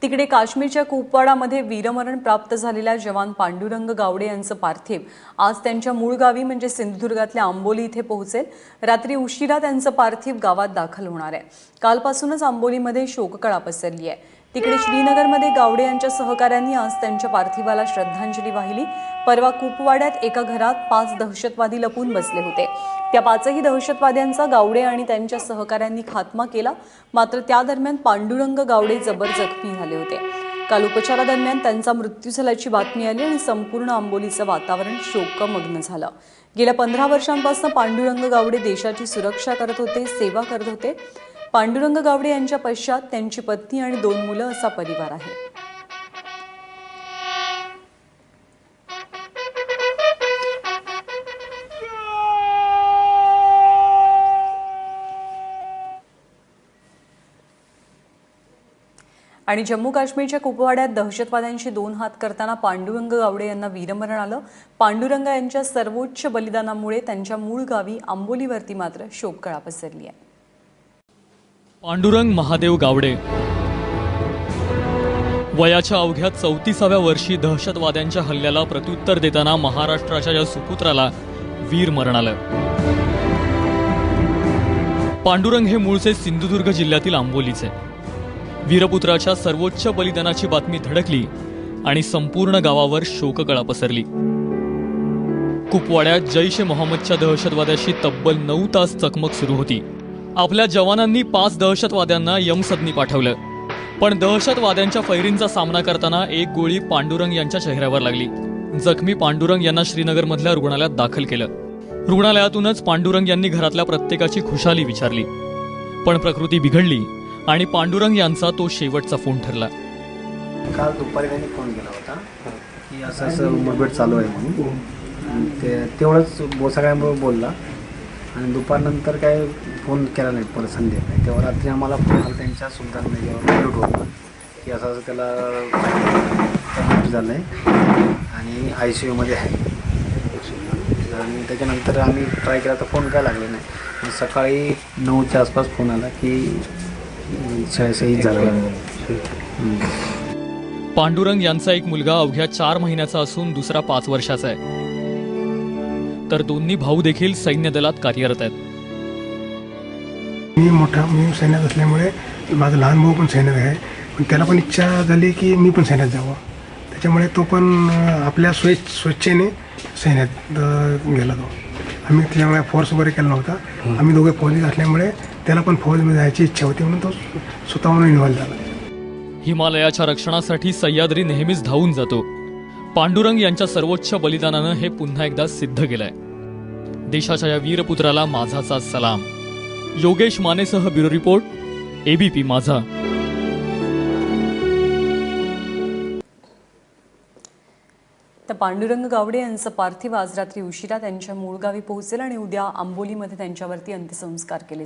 तिकडे काश्मीरच्या कुपवाडामध्ये वीरमरण प्राप्त झालेल्या जवान पांडुरंग गावडे यांचं पार्थिव आज त्यांच्या मूळ गावी म्हणजे सिंधुदुर्गातल्या आंबोली इथे पोहोचेल। रात्री उशिरा त्यांचं पार्थिव गावात दाखल होणार आहे। कालपासूनच आंबोलीमध्ये शोककळा पसरली आहे। तिकडे श्रीनगरमध्ये गावडे यांच्या सहकाऱ्यांनी आज त्यांच्या पार्थिवाला श्रद्धांजली वाहिली। परवा कुपवाड्यात एका घरात 5 दहशतवादी लपून बसले होते। त्या 5ही दहशतवाद्यांचा गावडे आणि त्यांच्या सहकाऱ्यांनी खात्मा केला। मात्र त्या दरम्यान पांडुरंग गावडे जबर जखमी झाले होते। काल उपचारादरम्यान त्यांचा मृत्यू झाल्याची बातमी आली आणि संपूर्ण आंबोलीचं वातावरण शोकमग्न झालं। गेल्या 15 वर्षांपासून पांडुरंग गावडे देशाची सुरक्षा करत होते, सेवा करत होते। पांडुरंग गावडे यांच्या पश्चात त्यांची पत्नी आणि 2 मुलं असा परिवार आहे। आणि जम्मू काश्मीरच्या कुपवाड्यात दहशतवाद्यांशी 2 हात करताना पांडुरंग गावडे यांना वीरमरण आलं। पांडुरंग यांच्या सर्वोच्च बलिदानामुळे त्यांच्या मूळ गावी आंबोलीवरती मात्र शोककळा पसरली आहे। पांडुरंग महादेव गावडे वयाच्या अवघ्या 34व्या वर्षी दहशतवाद्यांच्या हल्ल्याला प्रत्युत्तर देताना महाराष्ट्राच्या या सुपुत्राला वीर मरण आलं। पांडुरंग हे मूळचे सिंधुदुर्ग जिल्ह्यातील आंबोलीचे। वीरपुत्राच्या सर्वोच्च बलिदानाची बातमी धडकली आणि संपूर्ण गावावर शोककळा पसरली। कुपवाड्यात जैश-ए-मोहम्मदच्या दहशतवाद्याशी तब्बल 9 तास चकमक सुरू होती। आपल्या जवानांनी 5 दहशतवाद्यांना यमसदनी पाठवलं, पण दहशतवाद्यांच्या फैरींचा सामना करताना एक गोळी पांडुरंग यांच्या चेहऱ्यावर लागली। जखमी पांडुरंग यांना श्रीनगरमधल्या रुग्णालयात दाखल केलं। रुग्णालयातूनच पांडुरंग यांनी घरातल्या प्रत्येकाची खुशाली विचारली, पण प्रकृती बिघडली आणि पांडुरंग यांचा तो शेवटचा फोन ठरला। काल दुपारी त्यांनी फोन केला होता की असं मुठभेड चालू आहे म्हणून। तेवढंच सगळ्यांबरोबर बोलला आणि दुपारनंतर काय फोन केला नाही परत संध्याकाळी। तेव्हा रात्री आम्हाला फोन आला त्यांच्या सुलतान मेजरवर होता की असं त्याला झालं आहे आणि ICU मध्ये आहे। आणि त्याच्यानंतर आम्ही ट्राय केला तर फोन काय लागले नाही। सकाळी 9च्या आसपास फोन आला की शहीद झाला। पांडुरंग यांचा एक मुलगा अवघ्या 4 महिन्याचा असून दुसरा 5 वर्षाचा आहे, तर दोन्ही भाऊ देखील सैन्य दलात कार्यरत आहेत। मी सैन्यात असल्यामुळे माझा लहान भाऊ पण सैन्यात आहे, पण त्याला पण इच्छा झाली की मी पण सैन्यात जावं। त्याच्यामुळे तो पण आपल्या स्वेच्छेने सैन्यात गेला। आम्ही त्याच्यामुळे फोर्स वगैरे केला नव्हता। आम्ही दोघे फौजीत असल्यामुळे त्याला पण फौजमध्ये जायची इच्छा होती म्हणून तो स्वतःहून इन्व्हॉल्व झाला। हिमालयाच्या रक्षणासाठी सह्याद्री नेहमीच धावून जातो। पांडुरंग यांच्या सर्वोच्च बलिदानानं हे पुन्हा एकदा सिद्ध केलंय। देशाच्या या वीरपुत्राला माझाचा सलाम। योगेश मानेसह ब्युरो रिपोर्ट, ABP माझा। तर पांडुरंग गावडे यांचं पार्थिव आज रात्री उशिरा त्यांच्या मूळ गावी पोहोचेल आणि उद्या आंबोलीमध्ये त्यांच्यावरती अंत्यसंस्कार केले।